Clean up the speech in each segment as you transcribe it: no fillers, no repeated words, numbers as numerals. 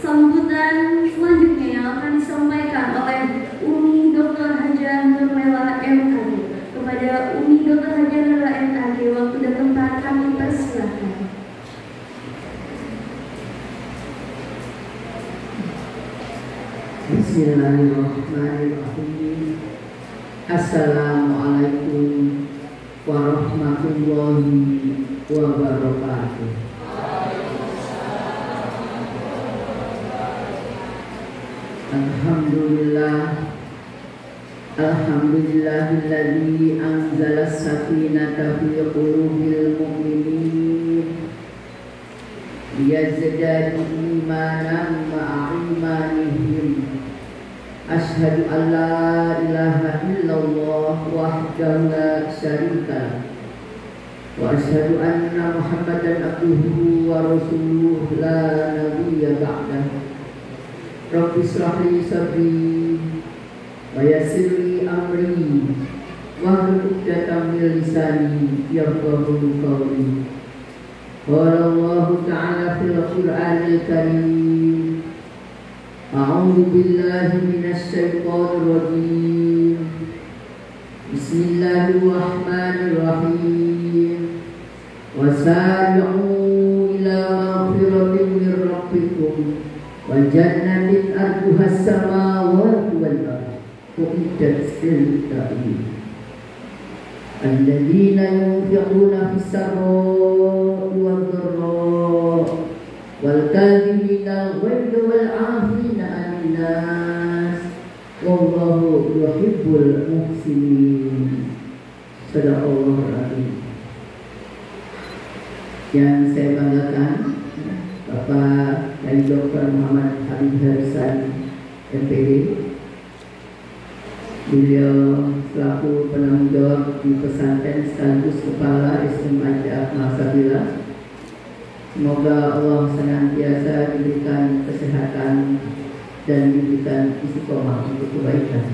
sambutan selanjutnya yang akan disampaikan oleh Umi Dr. Haja Nurmela MAG. Kepada Umi Dr. Haja Nurmela MAG, waktu dan tempat kami persilahkan. Bismillahirrahmanirrahim. Assalamualaikum warahmatullahi wabarakatuh. Alhamdulillahilladzi anzala as-sakinata fi qulubil mu'minin liyazdadu imanan ma'a imanihim. Asyhadu an la ilaha illallah wahdahu la syarika lah wa asyhadu anna Muhammadan abduhu wa rasuluhu la nabiyya ba'dahu. Rabbi shrah li sadri wa yassir li amri wahlul 'uqdatam min lisani yafqahu qawli. Qala Allahu ta'ala fil Qur'anil Karim, a'udzu billahi minasy syaithanir rajim. Bismillahirrahmanirrahim. Wasari'u ila maghfiratin min rabbikum wa jannatin arduha as-samawati wal ardh uiddat lil muttaqin alladzina yunfiquna fis sarra'i wad dharra'i wal kadhimina al-ghayza wal 'afina 'anil nas wallahu yuhibbul muhsinin. Sadaqallahul azim. Yang saya banggakan, Bapak Kiai Dr. Muhammad Habib Harisan MPD. Beliau selaku penanggung jawab di pesantren sekaligus kepala SMA Al-Sabila. Semoga Allah senantiasa diberikan kesehatan dan diberikan istiqomah untuk kebaikan.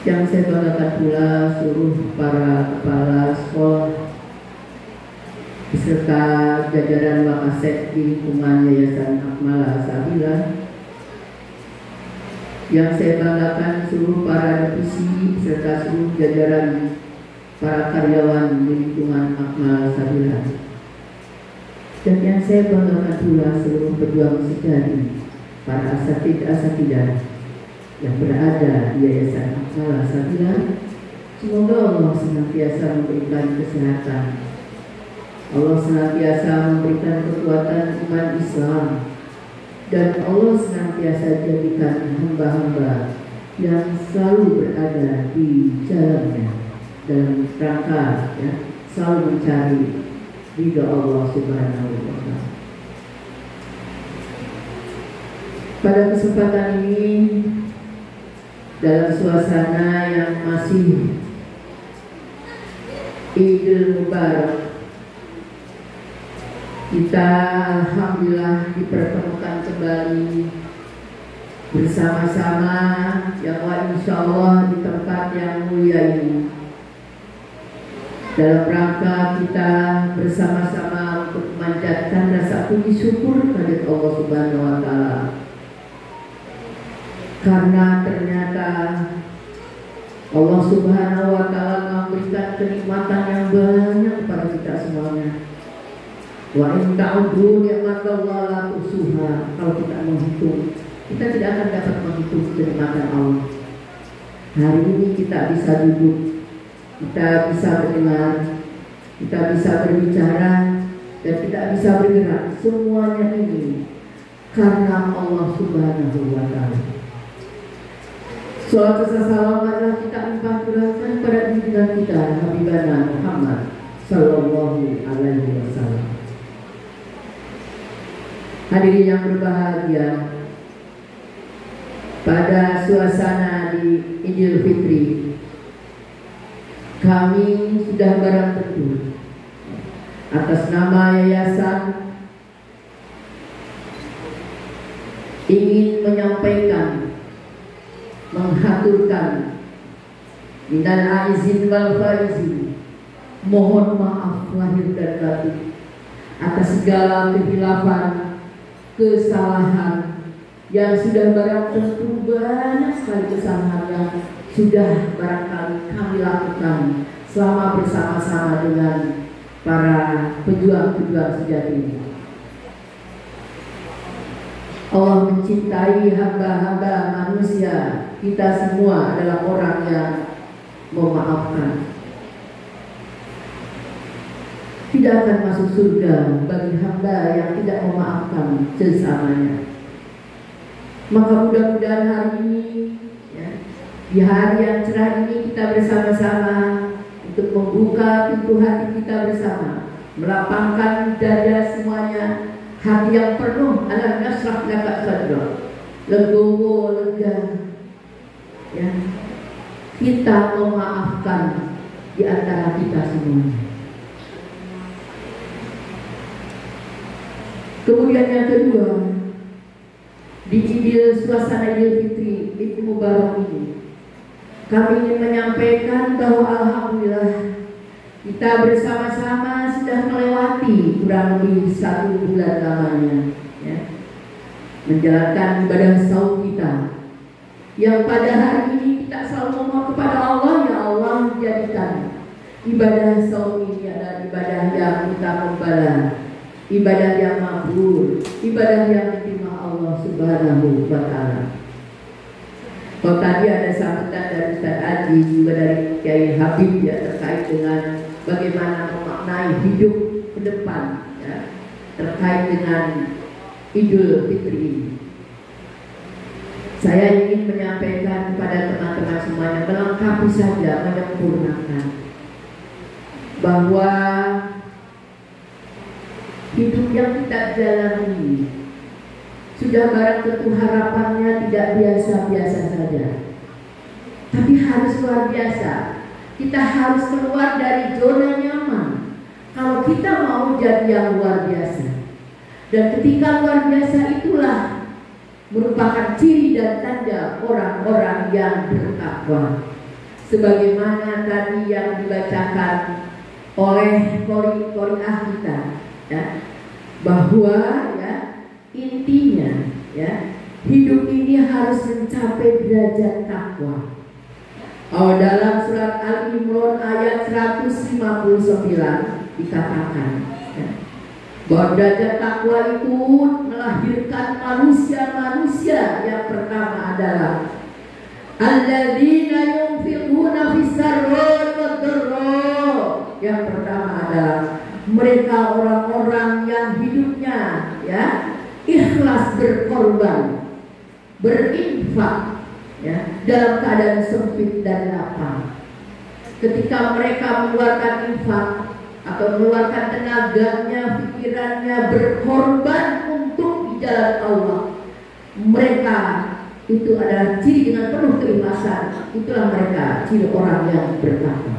Yang saya banggakan pula seluruh para kepala sekolah beserta jajaran Wakasek di lingkungan Yayasan Akmal Sabila. Yang saya banggakan seluruh para divisi serta seluruh jajaran para karyawan di lingkungan Akmal Sabila. Dan yang saya banggakan pula seluruh pejuang sejati, para asatidah yang berada di Yayasan Akmal Sabila. Semoga Allah senantiasa memberikan kesehatan, Allah senantiasa memberikan kekuatan iman Islam, dan Allah senantiasa jadikan hamba-hamba yang selalu berada di jalannya dalam rangka selalu mencari ridha Allah Subhanahu wa Ta'ala. Pada kesempatan ini, dalam suasana yang masih Idul Mubarak, kita alhamdulillah dipertemukan kembali bersama-sama yang insya Allah di tempat yang mulia ini, dalam rangka kita bersama-sama untuk memanjatkan rasa puji syukur kepada Allah Subhanahu wa Ta'ala, karena ternyata Allah Subhanahu wa Ta'ala memberikan kenikmatan yang banyak kepada kita semuanya. Wa in ta'udhu ni'matallahi la tuhsuha. Kalau kita menghitung, kita tidak akan dapat menghitung kenikmatan Allah. Hari ini kita bisa duduk, kita bisa mendengar, kita bisa berbicara, dan kita bisa bergerak. Semuanya ini karena Allah Subhanahu wa Ta'ala. Salawat serta salam adalah kita anugerahkan pada junjungan kita Habibana Muhammad sallallahu alaihi wasallam. Hadirin yang berbahagia, pada suasana di Idul Fitri, kami sudah barang tentu atas nama yayasan ingin menyampaikan, menghaturkan minal aizin wal faizin, mohon maaf lahir dan batin atas segala kehilafan kesalahan yang sudah barang tentu banyak sekali kesalahan yang sudah barangkali kami lakukan selama bersama-sama dengan para pejuang-pejuang sejati. Allah mencintai hamba-hamba manusia. Kita semua adalah orang yang memaafkan. Tidak akan masuk surga bagi hamba yang tidak memaafkan sesamanya. Maka mudah-mudahan hari ini, ya, di hari yang cerah ini kita bersama-sama untuk membuka pintu hati kita bersama, melapangkan dada semuanya, hati yang penuh alam nasrah dapat sadra, legowo, lega, ya, kita memaafkan di antara kita semuanya. Kemudian yang kedua, di suasana Idul Fitri, Idul Mubarak ini, kami ingin menyampaikan bahwa alhamdulillah kita bersama-sama sudah melewati kurang lebih 1 bulan lamanya, ya, menjalankan ibadah saum kita, yang pada hari ini kita selalu memohon kepada Allah, ya Allah, jadikan ibadah saum ini adalah ibadah yang kita membalas, ibadah yang makbul, ibadah yang diterima Allah Subhanahu wa Ta'ala. Kalau tadi ada sambutan dari Ustaz Aji, juga dari Kiai Habib, ya, terkait dengan bagaimana memaknai hidup ke depan, ya, terkait dengan Idul Fitri ini. Saya ingin menyampaikan kepada teman-teman semuanya, melengkapi saja, menyempurnakan bahwa hidup yang kita jalani sudah barang tentu harapannya tidak biasa-biasa saja, tapi harus luar biasa. Kita harus keluar dari zona nyaman kalau kita mau jadi yang luar biasa. Dan ketika luar biasa itulah merupakan ciri dan tanda orang-orang yang bertakwa. Sebagaimana tadi yang dibacakan oleh qori'ah kita, ya, bahwa, ya, intinya, ya, hidup ini harus mencapai derajat takwa. Dalam surat Al-Imran ayat 159 dikatakan, ya, bahwa derajat takwa itu melahirkan manusia-manusia. Yang pertama adalah alladzina yunfiquna fis-sarra'i wad-dharra. Yang pertama adalah mereka orang-orang yang hidupnya, ya, ikhlas berkorban, berinfak, ya, dalam keadaan sempit dan lapang. Ketika mereka mengeluarkan infak atau mengeluarkan tenaganya, pikirannya, berkorban untuk di jalan Allah, mereka itu adalah ciri dengan penuh keikhlasan. Itulah mereka ciri orang yang bertakwa.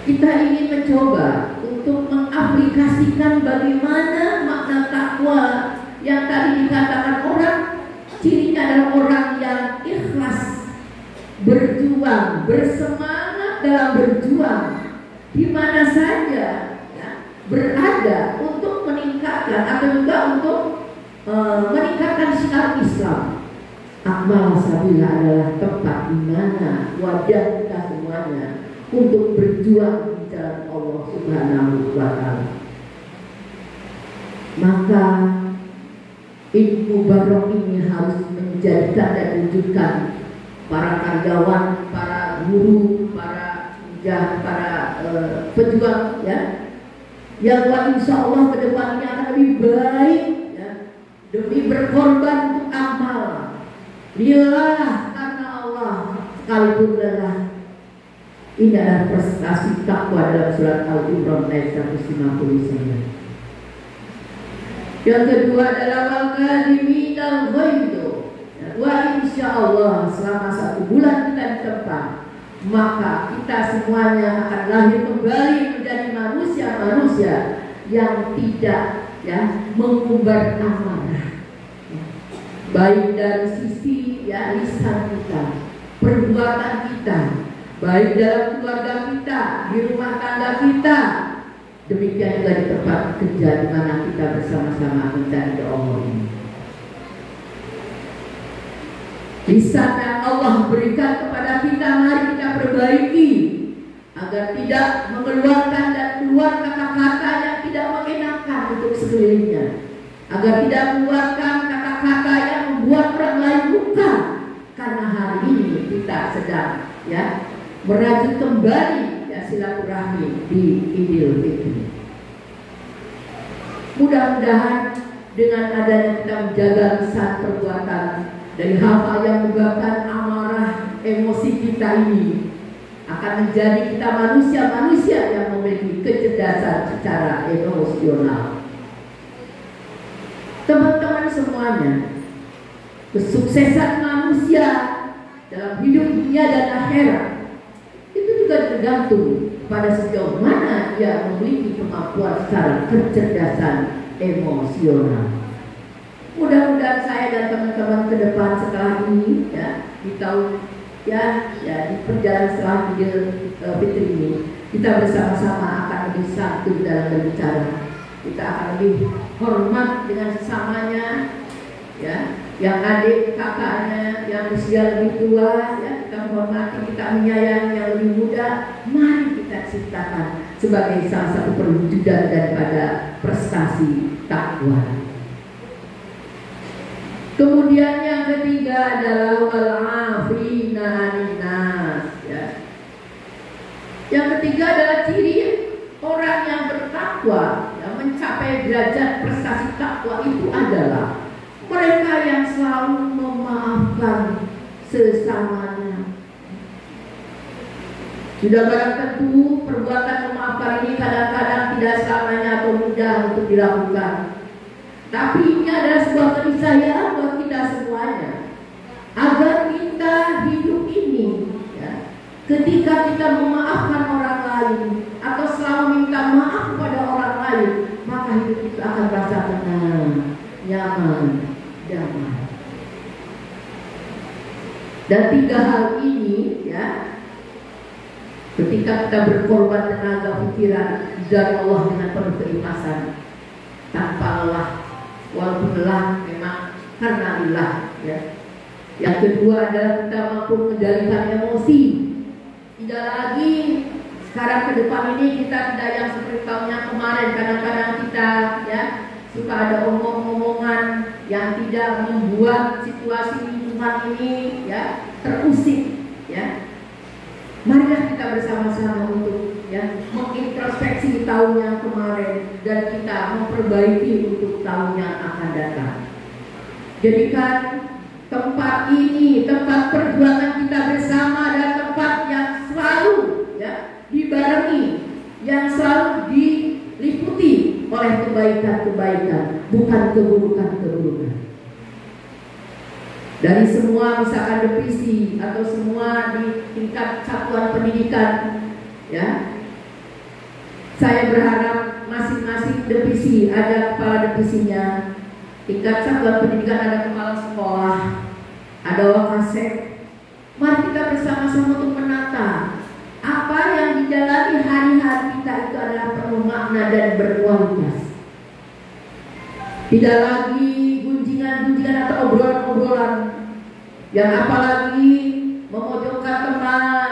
Kita ingin mencoba untuk mengaplikasikan bagaimana makna takwa yang tadi dikatakan orang. Cirinya adalah orang yang ikhlas berjuang, bersemangat dalam berjuang di mana saja, ya, berada untuk meningkatkan atau juga untuk meningkatkan syiar Islam. Akmal Sabila adalah tempat di mana wadah kita semuanya untuk berjuang di jalan Allah Subhanahu wa Ta'ala. Maka Idul Mubarak ini harus menjadikan dan menunjukkan para karyawan, para guru, para pejuang, ya, yang insya Allah ke depan ini akan lebih baik, ya, demi berkorban untuk amal. Lillah, karena Allah, sekalipun lelah. Ini adalah prestasi takwa dalam surat Al-Imran ayat 159. Yang kedua adalah wal-kadhiminal ghaidh. Wa insya Allah selama 1 bulan kita di tempat, maka kita semuanya akan lahir kembali menjadi manusia-manusia yang tidak, ya, mengumbar amarah, ya, baik dari sisi, ya, lisan kita, perbuatan kita, baik dalam keluarga kita, di rumah tangga kita, Demikian juga di tempat kerja di mana kita bersama-sama mencari Allah ini. Di sana Allah berikan kepada kita, mari kita perbaiki agar tidak mengeluarkan dan keluar kata-kata yang tidak mengenakan untuk sekelilingnya, agar tidak mengeluarkan kata-kata yang membuat orang lain luka. Karena hari ini kita sedang merajut kembali silaturahmi di Idul Fitri. Mudah-mudahan dengan adanya kita menjaga lisan perbuatan dari hal-hal yang menyebabkan amarah emosi kita ini, akan menjadi kita manusia-manusia yang memiliki kecerdasan secara emosional. Teman-teman semuanya, kesuksesan manusia dalam hidup dunia dan akhirat itu juga tergantung pada sejauh mana dia memiliki kemampuan secara kecerdasan emosional. Mudah-mudahan saya dan teman-teman ke depan setelah ini di tahun di perjalanan setelah Idul Fitri ini, kita bersama-sama akan lebih satu dalam berbicara. Kita akan lebih hormat dengan sesamanya, yang adik kakaknya, yang usia lebih tua, kita menghormati, kita menyayangi yang lebih muda. Mari kita ciptakan sebagai salah satu perwujudan daripada prestasi takwa. Kemudian yang ketiga adalah wal-afina 'anil nas. Yang ketiga adalah ciri orang yang bertakwa, yang mencapai derajat prestasi takwa itu adalah mereka yang selalu memaafkan sesamanya. Sudah barang tentu perbuatan memaafkan ini kadang-kadang tidak selamanya atau mudah untuk dilakukan. Tapi ini adalah sebuah keniscayaan buat kita semuanya, agar kita hidup ini ketika kita memaafkan orang lain atau selalu minta maaf kepada orang lain, maka hidup itu akan merasa tenang, nyaman, damai. Dan tiga hal ini ketika kita berkorban tenaga pikiran dari Allah dengan penuh keikhlasan tanpa lelah, walaupun lelah memang karena lillah. Yang kedua adalah kita mampu mengendalikan emosi. Tidak lagi sekarang ke depan ini kita tidak yang seperti tahun yang kemarin, kadang-kadang kita suka ada omong-omongan yang tidak membuat situasi lingkungan ini terusik. Marilah kita bersama-sama untuk mengintrospeksi tahun yang kemarin dan kita memperbaiki untuk tahun yang akan datang. Jadikan tempat ini tempat perjuangan kita bersama dan tempat yang selalu dibarengi, yang selalu diliputi oleh kebaikan-kebaikan, bukan keburukan-keburukan. Dari semua misalkan divisi atau semua di tingkat satuan pendidikan, saya berharap masing-masing divisi ada kepala divisinya, tingkat satuan pendidikan ada kepala sekolah, ada wakasek. Mari kita bersama-sama untuk menata apa yang dijalani hari-hari kita itu adalah penuh makna dan berkualitas. Tidak lagi gunjingan-gunjingan atau obrolan-obrolan yang apalagi memojokkan teman,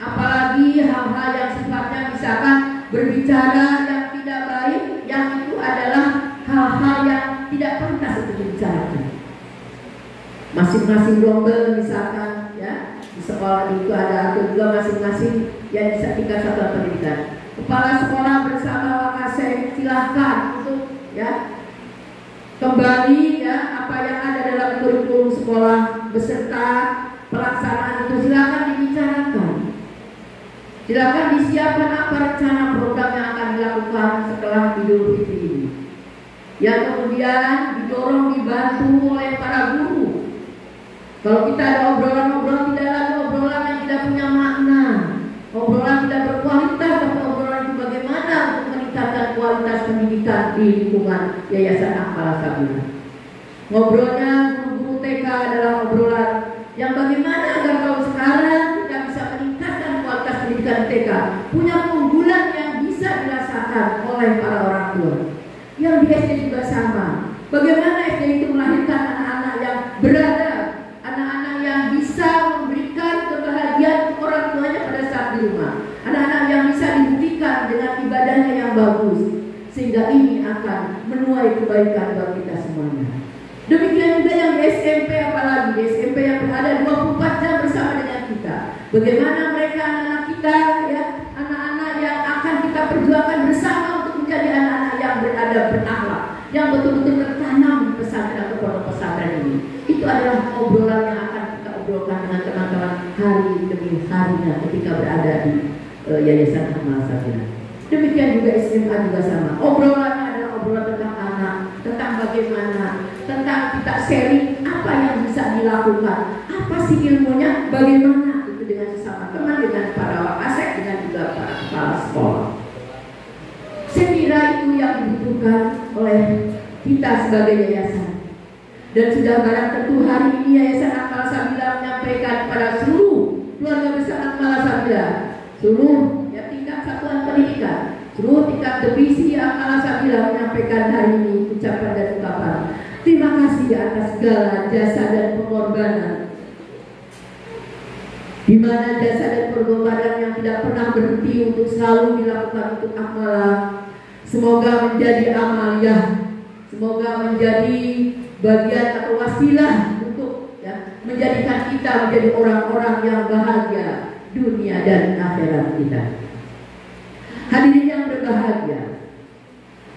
apalagi hal-hal yang sifatnya misalkan berbicara yang tidak baik, yang itu adalah hal-hal yang tidak pantas untuk dibicarakan. Masing-masing rombel misalkan di sekolah itu ada atau juga masing-masing yang bisa tingkat satuan pendidikan. Kepala sekolah bersama wakasek silahkan untuk kembali apa yang ada dalam kurikulum sekolah beserta pelaksanaan itu silakan dibicarakan. Silakan disiapkan apa rencana program yang akan dilakukan setelah Idul Fitri ini. Yang kemudian didorong dibantu oleh para guru. Kalau kita ada obrolan-obrolan tidak lagi obrolan yang tidak punya makna, obrolan tidak berkualitas, tapi obrolan itu bagaimana untuk meningkatkan kualitas pendidikan di lingkungan Yayasan Akmal Sabila. Ngobrolnya guru-guru TK adalah obrolan yang bagaimana agar tahun sekarang kita bisa meningkatkan kualitas pendidikan TK, punya keunggulan yang bisa dirasakan oleh para orang tua. Yang di SD juga sama. Bagaimana SD itu melahirkan anak-anak yang beradab, anak-anak yang bisa memberikan kebahagiaan orang tuanya pada saat di rumah, anak-anak yang bisa dibuktikan dengan ibadahnya yang bagus, sehingga ini akan menuai kebaikan bagi kita semuanya. Demikian juga yang di SMP, apalagi di SMP yang berada 24 jam bersama dengan kita. Bagaimana mereka anak-anak kita, ya, anak-anak yang akan kita perjuangkan bersama untuk menjadi anak-anak yang beradab, berakhlak, yang betul-betul tertanam di pesantren atau pondok pesantren ini. Itu adalah obrolan yang akan kita obrolkan dengan teman-teman hari demi harinya ketika berada di Yayasan Akmal Sabilah. Demikian juga SMA juga sama. Obrolannya adalah obrolan tentang anak, tentang bagaimana, tentang kita sharing apa yang bisa dilakukan, apa sih ilmunya, bagaimana itu dengan sesama teman, dengan para wakasek, dengan juga para kepala sekolah. Saya kira itu yang dibutuhkan oleh kita sebagai yayasan. Dan sudah barang tentu hari ini Yayasan Akmal Sabilah menyampaikan kepada seluruh keluarga besar Akmal Sabilah, seluruh tingkat satuan pendidikan, seluruh tingkat divisi Akmal Sabilah menyampaikan hari ini ucapan dan ungkapan terima kasih atas segala jasa dan pengorbanan, di mana jasa dan pengorbanan yang tidak pernah berhenti untuk selalu dilakukan untuk Akmal. Semoga menjadi amaliyah, semoga menjadi bagian atau wasilah untuk menjadikan kita menjadi orang-orang yang bahagia dunia dan akhirat kita. Hadirin yang berbahagia,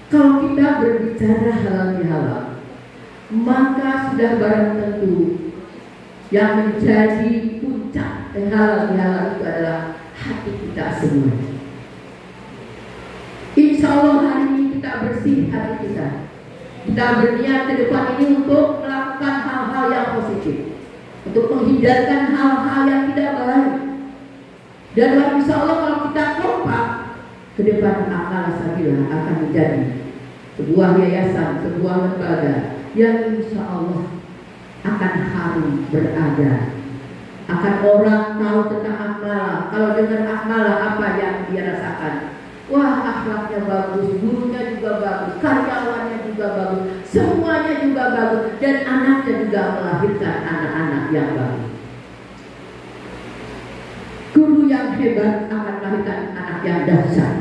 kalau kita berbicara halal bihalal, maka sudah barang tentu yang menjadi puncak halal bihalal itu adalah hati kita semua. Insya Allah hari ini kita bersih hati kita. Kita berniat ke depan ini untuk melakukan hal-hal yang positif, untuk menghindarkan hal-hal yang tidak baik. Dan insya Allah kalau kita kompak, ke depan Akmal Sabilah akan menjadi sebuah yayasan, sebuah lembaga yang insya Allah akan harum berada. Akan orang tahu tentang Akmal. Kalau dengar Akmal apa yang dia rasakan? Wah, akhlaknya bagus, gurunya juga bagus, karyawannya juga bagus, semuanya juga bagus, dan anaknya juga melahirkan anak-anak yang bagus. Guru yang hebat akan melahirkan anak yang dahsyat.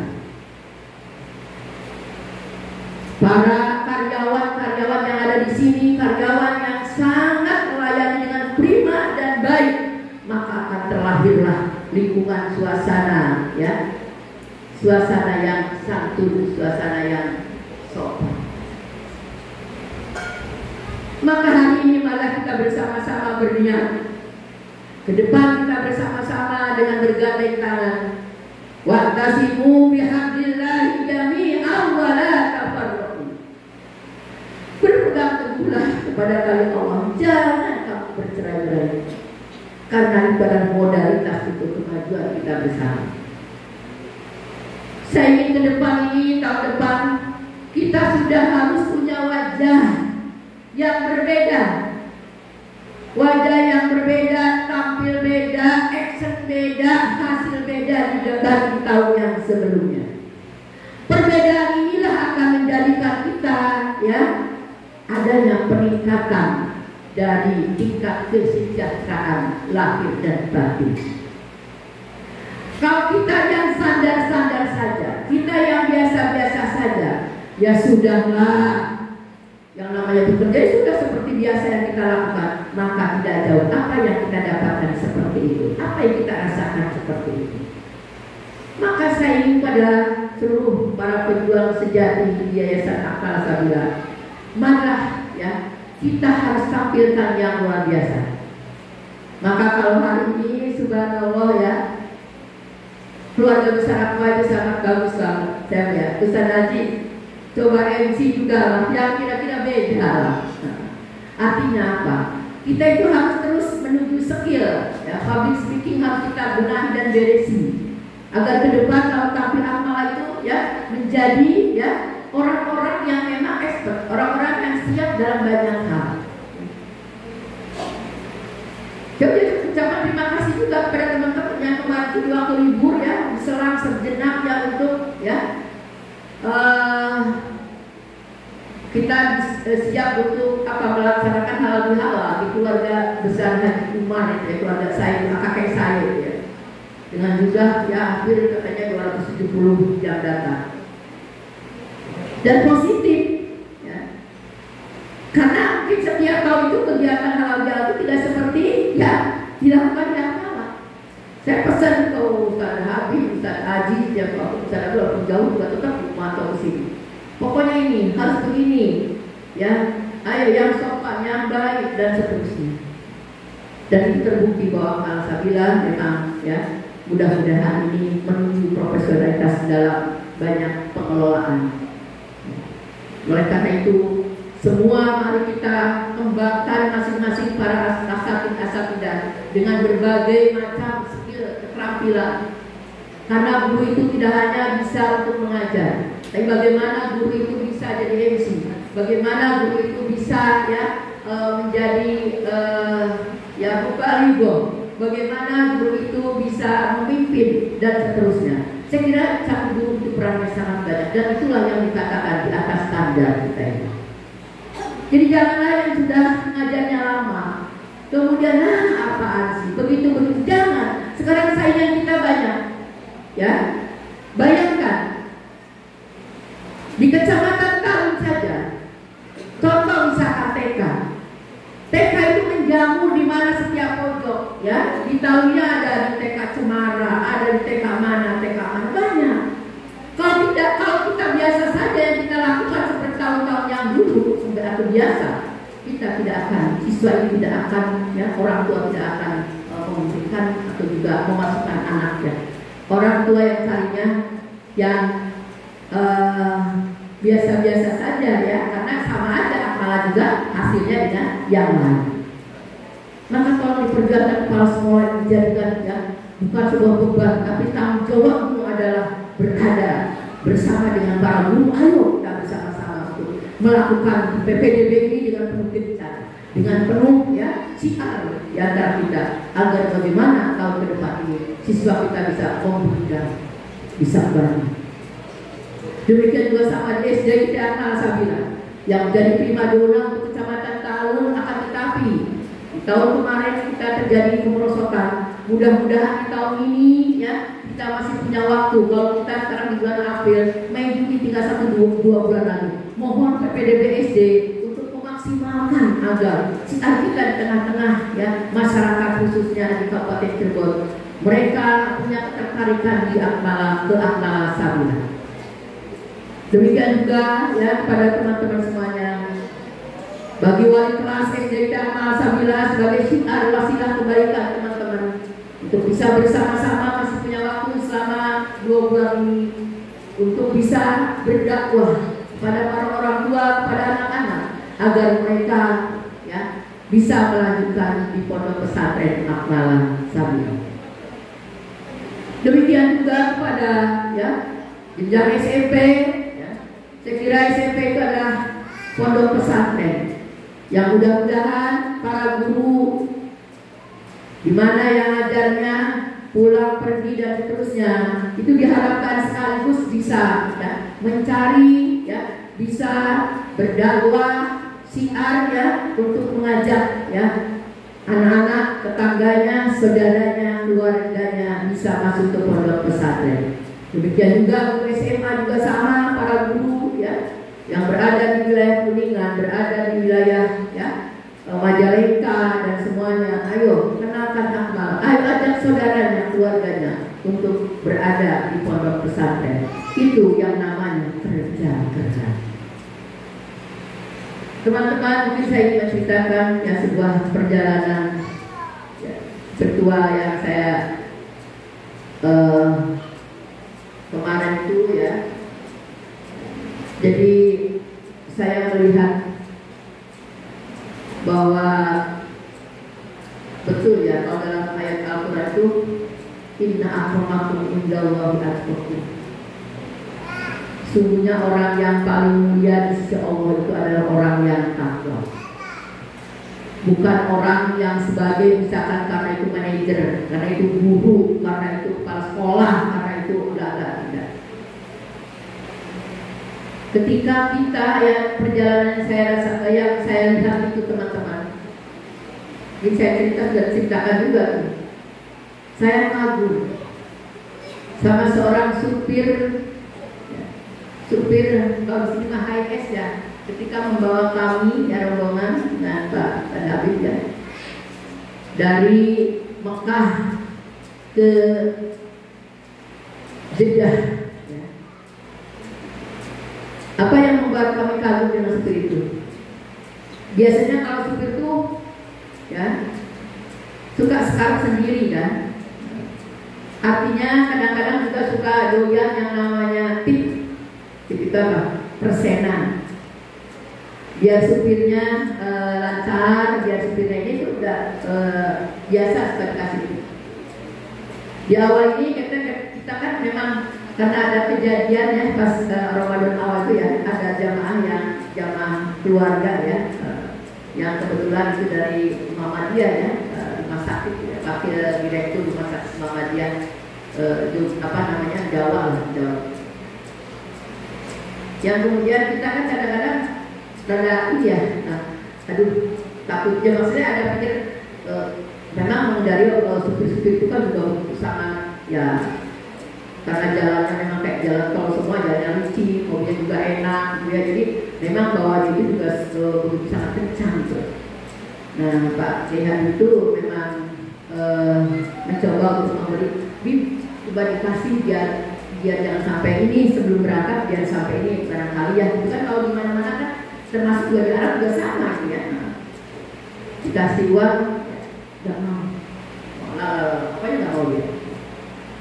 Para karyawan-karyawan yang ada di sini, karyawan yang sangat melayani dengan prima dan baik, maka akan terlahirlah lingkungan suasana, ya. Suasana yang santun, suasana yang sopan. Maka hari ini malah kita bersama-sama berniat. Ke depan kita bersama-sama dengan bergandeng tangan. Wa'tasimu bihablillahi jami'an wa la tafarraqu. Berpegang teguhlah kepada tali Allah. Jangan kamu bercerai-berai. Karena itu adalah modalitas untuk kemajuan kita bersama. Saya ingin ke depan ini, tahun depan kita sudah harus punya wajah yang berbeda. Wajah yang berbeda, tampil beda, action beda, hasil beda dibanding tahun yang sebelumnya. Perbedaan inilah akan menjadikan kita, ya, adanya peningkatan dari tingkat kesejahteraan lahir dan batin. Kalau kita yang standar-standar saja, kita yang biasa-biasa saja, ya sudahlah. Yang namanya bekerja sudah seperti biasa yang kita lakukan, maka tidak jauh apa yang kita dapatkan seperti itu, apa yang kita rasakan seperti itu. Maka saya ingin pada seluruh para pejuang sejati di Yayasan Akmal Sabilah, marilah ya kita harus tampilkan yang luar biasa. Maka kalau hari ini subhanallah ya, keluarga besar Akmal itu sangat bagus banget. Saya lihat Ustaz Haji coba MC juga yang kira-kira beda lah. Artinya apa? Kita itu harus terus menuju skill ya, public speaking harus kita benahi dan beresi agar ke depan kalau tampil Akmal itu ya menjadi ya orang-orang yang memang expert, orang-orang yang siap dalam banyak hal. Jadi ucapan terima kasih juga kepada teman-teman yang kemarin di waktu libur ya diselang sejenak ya untuk ya kita siap untuk melaksanakan halal bihalal di keluarga besar Haji Umar, ya, keluarga saya, kakek saya, ya. Dengan jumlah ya hampir katanya 270 yang datang. Dan positif, ya. Karena mungkin setiap tahun itu kegiatan halal bihalal itu tidak seperti ya dilakukan yang salah. Saya pesan ke Ustaz Habib, Ustaz Aziz, ya kalau Ustaz Habib walaupun jauh juga tetap memantau ke sini. Pokoknya ini harus begini, ya. Ayo yang sopan, yang baik dan seterusnya. Dan itu terbukti bahwa alhamdulillah memang ya mudah-mudahan ini menuju profesionalitas dalam banyak pengelolaan. Oleh karena itu, semua mari kita kembangkan masing-masing para asatidah dengan berbagai macam skill, keterampilan. Karena guru itu tidak hanya bisa untuk mengajar, tapi bagaimana guru itu bisa jadi MC, bagaimana guru itu bisa ya menjadi ya mubalighah, bagaimana guru itu bisa memimpin dan seterusnya. Saya kira satu guru itu perannya sangat banyak dan itulah yang dikatakan di atas standar kita ini. Jadi janganlah yang sudah mengajarnya lama kemudian apaan sih begitu, jangan. Sekarang saingan kita banyak, ya. Bayangkan di kecamatan Tarun saja, contoh misalkan TK itu menjamur di mana setiap pojok, ya. Di tahunnya ada di TK Cemara, ada di TK mana banyak. Kalau kita biasa saja yang kita lakukan seperti tahun-tahun yang dulu sudah biasa, kita tidak akan, siswa ini tidak akan, ya, orang tua tidak akan memberikan atau juga memasukkan anaknya. Orang tua yang tadinya yang biasa-biasa saja, ya, karena sama aja malah juga hasilnya dengan yang lain. Maka kalau diperjuangkan kepala sekolah dijadikan ya bukan sebuah beban, tapi tanggung jawabmu adalah berada bersama dengan para guru. Ayo kita bersama-sama untuk melakukan PPDB ini dengan penuh gencar, dengan penuh ya siar di antara kita, agar bagaimana tahun ke depan ini siswa kita bisa dan bisa berani. Demikian juga sama di SD kita Alhamdulillah yang menjadi primadona untuk kecamatan Talun, akan tetapi di tahun kemarin kita terjadi kemerosotan. Mudah-mudahan di tahun ini ya kita masih punya waktu. Kalau kita sekarang di bulan April, Mei, Juni tinggal 1-2 bulan lagi. Mohon PPDB SD untuk memaksimalkan agar siar kita di tengah-tengah ya masyarakat khususnya di Kabupaten Cirebon, mereka punya ketertarikan di akhlak Sabilah. Demikian juga ya kepada teman-teman semuanya, bagi wali kelas SD Dharma Sabilah sebagai syiar wasilah kebaikan teman-teman untuk bisa bersama-sama masih punya waktu selama 2 bulan ini untuk bisa berdakwah kepada para orang tua, kepada anak-anak agar mereka ya bisa melanjutkan di pondok pesantren Akmal Sabilah. Demikian juga kepada ya jenjang SMP. Saya kira SMP itu adalah pondok pesantren yang mudah-mudahan para guru di mana yang ajarnya pulang pergi dan seterusnya itu diharapkan sekaligus bisa ya, mencari ya, bisa berdakwah siar ya untuk mengajak ya anak-anak, tetangganya, saudaranya, keluarganya bisa masuk ke pondok pesantren. Demikian juga guru SMA juga sama, para guru ya yang berada di wilayah Kuningan, berada di wilayah ya Majalengka dan semuanya. Ayo kenalkan Akmal, ayo ajak saudaranya, keluarganya untuk berada di pondok pesantren. Itu yang namanya kerja. Teman-teman, mungkin saya ingin menceritakan ya sebuah perjalanan ya, virtual yang saya kemarin itu ya. Jadi saya melihat bahwa betul ya kalau dalam ayat Al-Quran itu inna akramakum indallahi atqakum. Sungguhnya orang yang paling mulia di sisi Allah itu adalah orang yang takwa. Bukan orang yang sebagai misalkan karena itu manajer, karena itu guru, karena itu kepala sekolah, karena itu tidak. Ketika kita perjalanan saya rasa yang saya lihat itu teman-teman, ini saya sudah ceritakan juga tuh. Saya kagum sama seorang supir kalau di sini mah HIS ya, ketika membawa kami rombongan dengan Pak Habib ya, dari Mekah ke Jeddah. Apa yang membuat kami kagum dengan supir itu? Biasanya kalau supir itu ya suka sekarang sendiri kan. Artinya kadang-kadang juga suka doyan yang namanya tip itu apa? Persenan. Biar supirnya lancar, biar supirnya ini udah biasa suka dikasih. Di awal ini kita kan memang karena ada kejadian ya pas Ramadan awal itu ya, ada jamaah keluarga ya, yang kebetulan itu dari Muhammadiyah ya, rumah sakit ya, wakil direktur rumah sakit Muhammadiyah Jawa. Yang kemudian kita kan kadang-kadang rada takutnya maksudnya ada pikir memang mengendari supir-supir itu kan juga sangat ya, karena jalannya memang kayak jalan tol semua, jalannya licin, mobilnya juga enak gitu ya, jadi memang bawaan itu juga begitu sangat kencang gitu. Nah Pak Dehan itu memang mencoba untuk memberi coba dikasih biar jangan sampai ini sebelum berangkat, biar sampai ini barangkali ya itu kan kalau di mana-mana kan termasuk juga di Arab juga sama gitu ya. Dikasih uang nggak mau, pokoknya nggak mau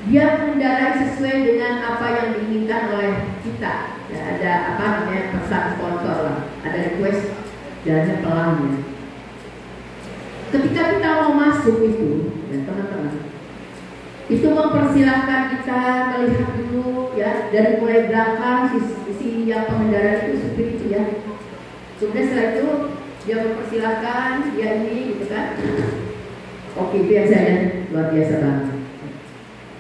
dia mengendarai sesuai dengan apa yang diinginkan oleh kita ya, ada pesan sponsor lah, ada request jalannya pelan ya. Ketika kita mau masuk itu ya teman-teman, itu mempersilahkan kita melihat dulu ya, dari mulai belakang si yang pengendara itu, supir itu ya. Kemudian setelah itu dia mempersilahkan dia ini gitu kan. Oke, biasanya luar biasa banget.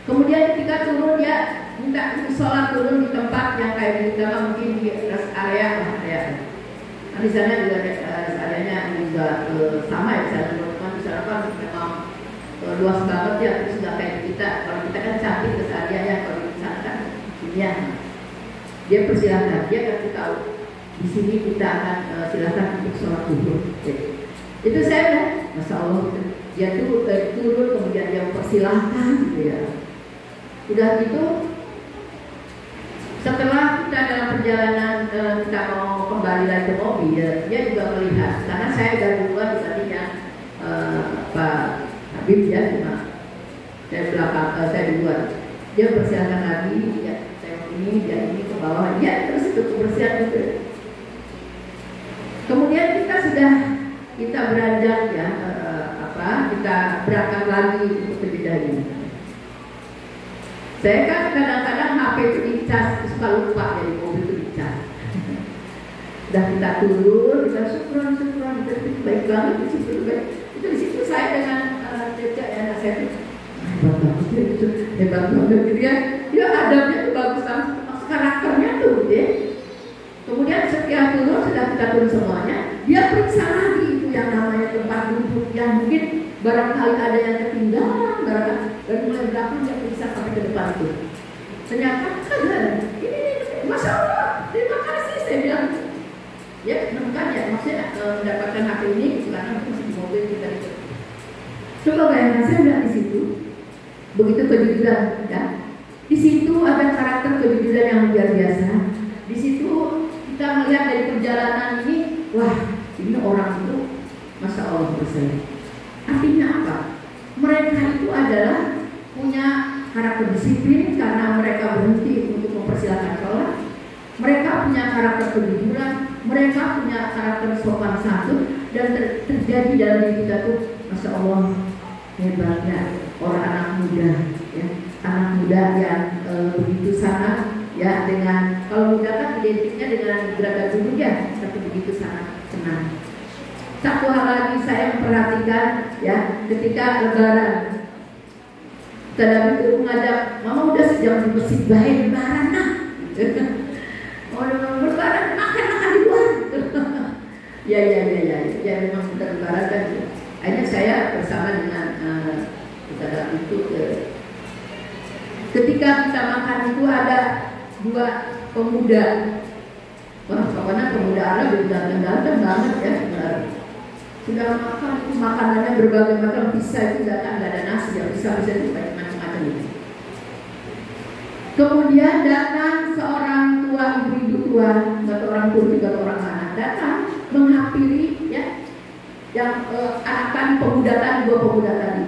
Kemudian ketika turun dia minta sholat turun di tempat yang kayak gitu, mungkin di rest area. Nah, di sana juga rest areanya juga sama ya, di sana kan memang luas banget ya, terus nggak kayak kita. Kalau kita kan cantik rest area ya, kalau di sana kan ya. Dia persilahkan, dia kasih tahu di sini kita akan silakan untuk sholat turun. Itu saya kan, masya Allah, dia tuh turun kemudian dia persilahkan gitu ya. Udah gitu, setelah kita dalam perjalanan kita mau kembali lagi ke mobil, dia juga melihat, karena saya dari duluan tadinya Pak Habib ya, cuma saya belakang, saya duluan. Dia persilakan lagi, ya saya ini, dia ini ke bawah, dia terus itu kebersihan itu. Kemudian kita beranjak ya, kita berangkat lagi untuk ke Jeddah ini. Saya kan kadang-kadang HP itu dicas, suka lupa jadi mobil itu dicas. Dan kita turun, kita syukuran, itu baik banget, itu baik. Itu di situ saya dengan Cece anak saya itu hebat banget gitu ya. Dia adabnya itu bagus banget, karakternya tuh deh. Kemudian setelah turun, sudah kita turun semuanya, dia periksa lagi itu yang namanya tempat duduk yang mungkin barangkali ada yang ketinggalan, barangkali dari mulai belakang dia periksa sampai ke depan itu. Ternyata ada, ini masya Allah, terima kasih saya bilang. Ya menemukan ya, maksudnya mendapatkan HP ini karena masih di mobil kita itu. Coba bayangkan saya bilang di situ, begitu kejujuran ya. Di situ ada karakter kejujuran yang luar biasa. Di situ kita melihat dari perjalanan ini, wah ini orang itu masya Allah bersama. Artinya apa? Mereka itu adalah punya karakter disiplin karena mereka berhenti untuk mempersilakan sholat. Mereka punya karakter kejujuran, mereka punya karakter sopan santun, dan terjadi dalam diri kita tuh, masya Allah hebatnya orang anak muda, ya, anak muda yang begitu sangat, ya dengan kalau muda kan identiknya dengan gerakan tubuh ya, tapi begitu sangat tenang. Satu hal lagi saya memperhatikan ya, ketika lebaran Tadab itu mengajak, mama udah sejam di masjid, baik lebaran nah. Oh lebaran Ya memang kita lebaran kan. Akhirnya saya bersama dengan saudara itu ketika kita makan itu ada dua pemuda. Wah, pokoknya pemuda Arab ganteng-ganteng banget ya. Sudah makan itu makanannya berbagai macam, bisa itu datang nggak ada nasi ya, bisa itu macam-macam itu. Kemudian datang seorang tua, ibu-ibu tua, nggak orang tua juga orang anak, datang menghampiri ya, yang anak tadi, pemuda tadi, dua pemuda tadi.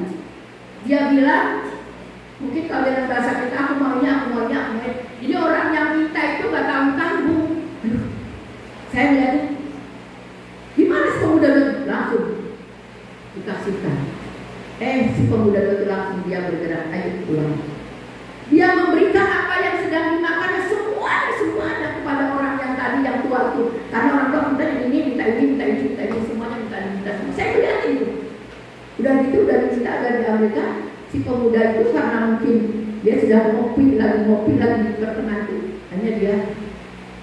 Dia bilang, mungkin kalau dalam bahasa kita, aku maunya. Jadi orang yang minta itu nggak tanggung-tanggung. Saya lihat, gimana si pemuda itu langsung dikasihkan. Si pemuda itu langsung dia bergerak, ayo pulang. Dia memberikan apa yang sedang dimakan semuanya kepada orang yang tadi yang tua itu. Karena orang tua minta ini, semuanya minta semua. Saya melihat itu. Udah gitu, udah diminta dari Amerika, si pemuda itu karena mungkin dia sudah ngopi lagi di pertengahan itu. Hanya dia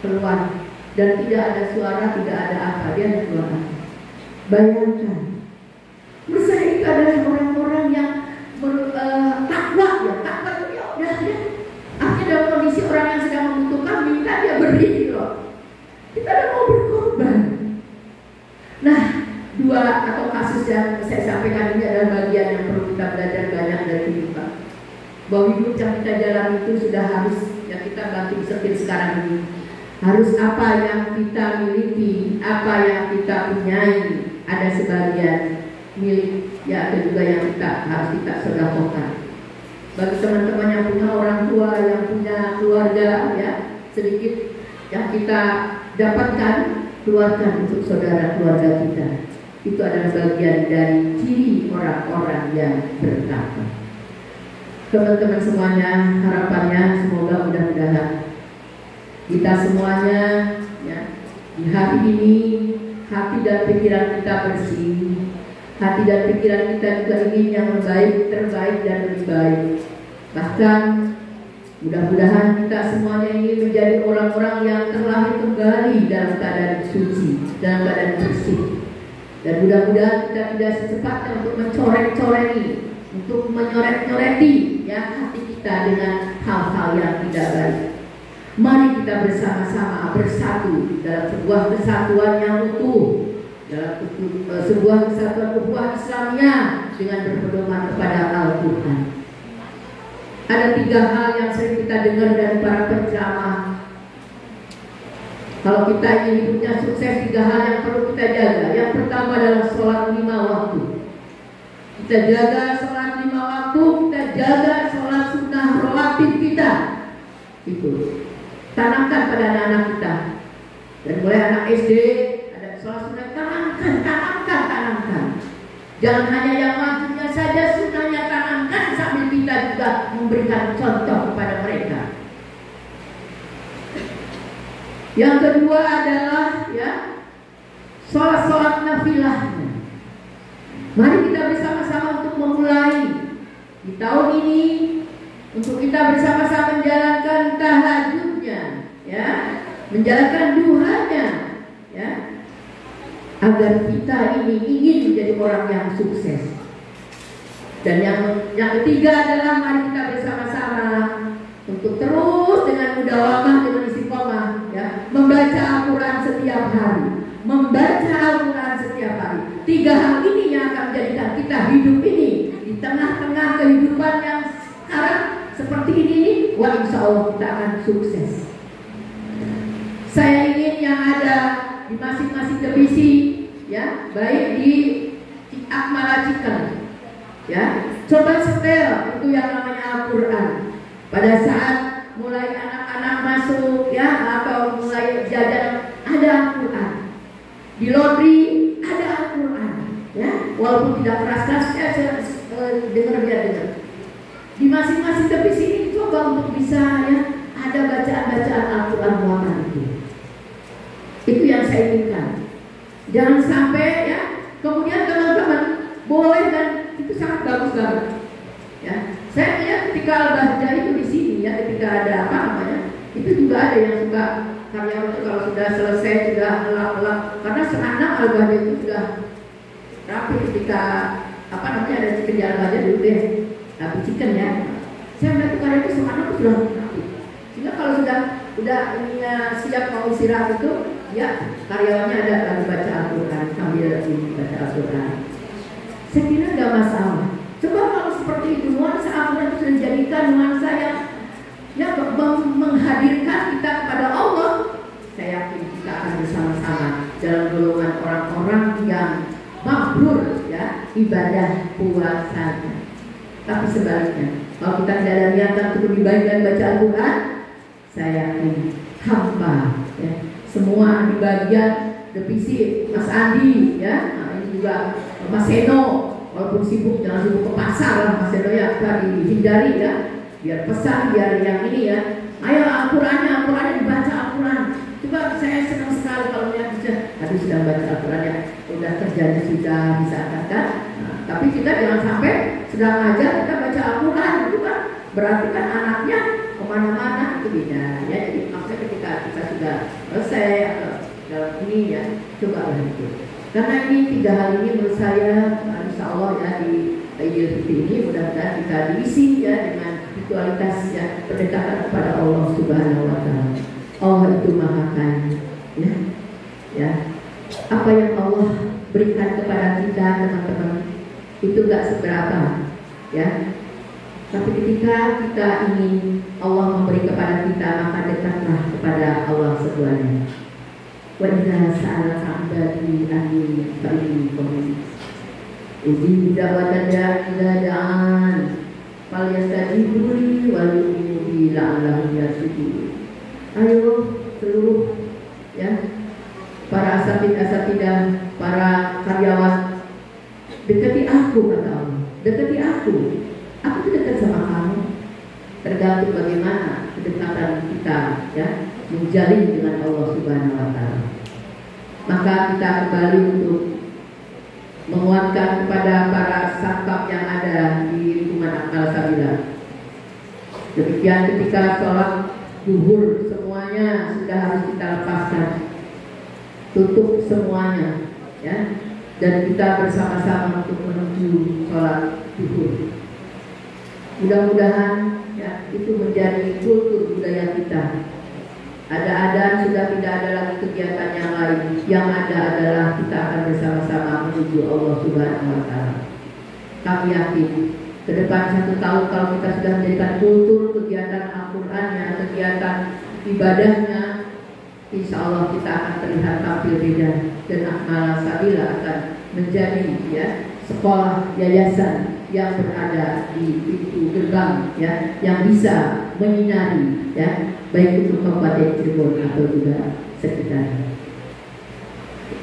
keluar dan tidak ada suara, tidak ada apa, dia keluar. Bayangkan, menurut saya itu adalah orang-orang yang takwa itu ya udah. Akhirnya dalam kondisi orang yang sedang membutuhkan minta, dia beri loh. Kita ada mau berkorban. Nah, dua atau kasus yang saya sampaikan ini adalah bagian yang perlu kita belajar banyak dari kehidupan. Bahwa hidup yang kita jalani itu sudah harus, yang kita bantu seperti sekarang ini, harus apa yang kita miliki, apa yang kita punyai, ada sebagian milik ya, ada juga yang harus kita sedekahkan. Bagi teman-teman yang punya orang tua, yang punya keluarga ya, sedikit yang kita dapatkan, keluarkan untuk saudara keluarga kita. Itu adalah bagian dari ciri orang-orang yang bertakwa. Teman-teman semuanya, harapannya semoga mudah-mudahan kita semuanya ya, di hari ini hati dan pikiran kita bersih. Hati dan pikiran kita juga ingin yang terbaik dan lebih baik. Bahkan mudah-mudahan kita semuanya ingin menjadi orang-orang yang terlahir kembali dalam keadaan suci, dalam keadaan bersih. Dan mudah-mudahan kita tidak secepatnya untuk mencoret-coreti, untuk menyoret-nyoreti ya hati kita dengan hal-hal yang tidak baik. Mari kita bersama-sama bersatu dalam sebuah kesatuan yang utuh, dalam sebuah kesatuan ukhuwah Islamiyah dengan berpedoman kepada Al-Quran. Ada 3 hal yang sering kita dengar dari para penceramah. Kalau kita ingin hidupnya sukses, 3 hal yang perlu kita jaga. Yang pertama adalah sholat 5 waktu. Kita jaga sholat 5 waktu, kita jaga sholat sunnah rawatib kita. Itu tanamkan pada anak-anak kita. Dan mulai anak SD ada sholat sunnah, tanamkan. Jangan hanya yang wajibnya saja, sunnahnya tanamkan sambil kita juga memberikan contoh kepada mereka. Yang kedua adalah ya sholat nafilahnya. Mari kita bersama-sama untuk memulai di tahun ini, untuk kita bersama-sama menjalankan tahajudnya, ya, menjalankan duhanya, ya, agar kita ini ingin menjadi orang yang sukses. Dan yang ketiga adalah mari kita bersama-sama untuk terus dengan mudawamah, dengan istiqomah, ya, membaca Al-Quran setiap hari, membaca Al-Quran setiap hari. 3 hal ini yang akan menjadikan kita hidup ini di tengah-tengah kehidupan yang sekarang seperti ini, wah insya Allah kita akan sukses. Saya ingin yang ada di masing-masing divisi, ya, baik di Akmala Cikal, ya, coba setel itu yang namanya Al-Quran. Pada saat mulai anak-anak masuk, ya, atau mulai jajan, ada Al-Quran. Di laundry ada Al-Quran, ya, walaupun tidak keras-keras, dengar. Di masing-masing divisi ini coba untuk bisa, ya, ada bacaan-bacaan Al-Quran muatan itu. Itu yang saya inginkan. Jangan sampai, ya, kemudian teman-teman boleh, dan itu sangat bagus banget, ya. Saya lihat ketika Al-Bahjah itu di sini, ya, ketika ada apa namanya, itu juga ada yang suka karyawan itu kalau sudah selesai, sudah elap-elap, karena senang Al-Bahjah itu sudah rapi ketika ada chicken di Al-Bahjah dulu deh, tapi chicken ya. Saya melihat karya itu semangat itu sudah rapi. Sehingga kalau sudah ininya siap mau istirahat itu, ya karyawannya ada lagi baca Al-Quran sambil baca Al-Quran. Saya kira nggak masalah. Coba kalau seperti itu, nuansa Al-Quran itu sudah dijadikan nuansa yang menghadirkan kita kepada Allah. Saya yakin kita akan bersama-sama dalam golongan orang-orang yang mabrur ya ibadah puasanya. Tapi sebaliknya, kalau kita tidak ada niatan untuk lebih baik dan baca Al-Quran, saya yakin hampa ya. Semua di bagian defisit Mas Andi ya, ini juga Mas Seno, walaupun sibuk jangan sibuk ke pasar lah Mas Seno ya, dihindari ya, biar pesan biar yang ini ya, ayo Al-Qurannya dibaca Al-Quran. Coba saya senang sekali kalau melihat tadi sudah baca Al-Quran ya, udah kerjanya sudah bisa kan, tapi kita jangan sampai sedang ngajar kita baca Al-Quran itu kan berarti kan anaknya kemana-mana itu beda ya. Jadi maksudnya ketika kita sudah selesai atau dalam ini ya, coba itu. Karena ini 3 hal ini menurut saya insya Allah ya di Idul Fitri ini mudah-mudahan kita diisi ya dengan ritualitas ya pendekatan kepada Allah Subhanahu Wa Taala. Allah itu Maha Kaya ya. Apa yang Allah berikan kepada kita teman-teman itu gak seberapa ya. Tapi ketika kita ingin Allah memberi kepada kita, maka dekatlah kepada Allah semuanya. Wa idza sa'alaka 'ibadi anni fa inni qarib. Ujibu da'watan da'i idza da'an. Falyastajibu li wal yu'minu bi la'allahum yarshudun. Ayo seluruh ya para asatidah, para karyawan, dekati aku kata Allah. Dekati aku. Aku tuh dekat sama kamu. Tergantung bagaimana kedekatan kita ya menjalin dengan Allah Subhanahu Wa Taala. Maka kita kembali untuk menguatkan kepada para sakap yang ada di lingkungan Akmal Sabila. Demikian ketika sholat zuhur semuanya sudah harus kita lepaskan, tutup semuanya ya, dan kita bersama-sama untuk menuju sholat zuhur. Mudah-mudahan ya itu menjadi kultur budaya kita. Ada adan sudah tidak ada lagi kegiatan yang lain. Yang ada adalah kita akan bersama-sama menuju Allah Subhanahu Wa Taala. Kami yakin ke depan 1 tahun kalau kita sudah menjadikan kultur kegiatan Al-Qurannya, kegiatan ibadahnya, insya Allah kita akan terlihat tampil beda dan Akmal Sabila akan menjadi ya sekolah yayasan yang berada di pintu gerbang ya, yang bisa menyinari ya, baik untuk Kabupaten Cirebon atau juga sekitarnya.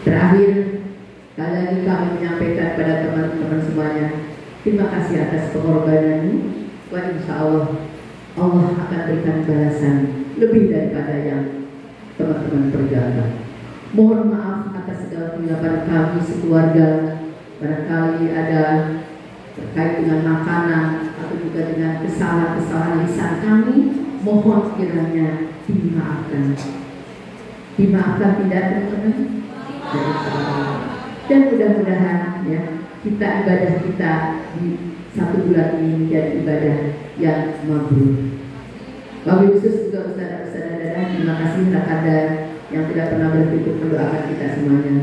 Terakhir, kali lagi kami menyampaikan pada teman-teman semuanya, terima kasih atas pengorbananmu. Wah, insya Allah Allah akan berikan balasan lebih daripada yang teman-teman perjuangkan. Mohon maaf atas segala kesilapan kami sekeluarga. Barangkali ada terkait dengan makanan atau juga dengan kesalahan-kesalahan lisan kami, mohon kiranya dimaafkan. Dimaafkan tidak teman-teman? Dan mudah-mudahan ya kita ibadah kita di 1 bulan ini menjadi ibadah yang mabrur. Wabil khusus juga ustadzah-ustadzah, terima kasih rekan yang tidak pernah berhenti mendoakan kita semuanya.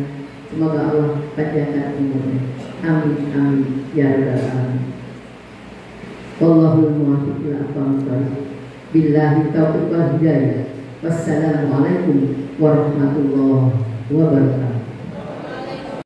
Semoga Allah panjangkan umurnya. Amin amin ya rabbal alamin. Wallahul muwaffiq ila aqwamit thoriq. Billahi taufiq wal hidayah. Wassalamualaikum warahmatullahi wabarakatuh.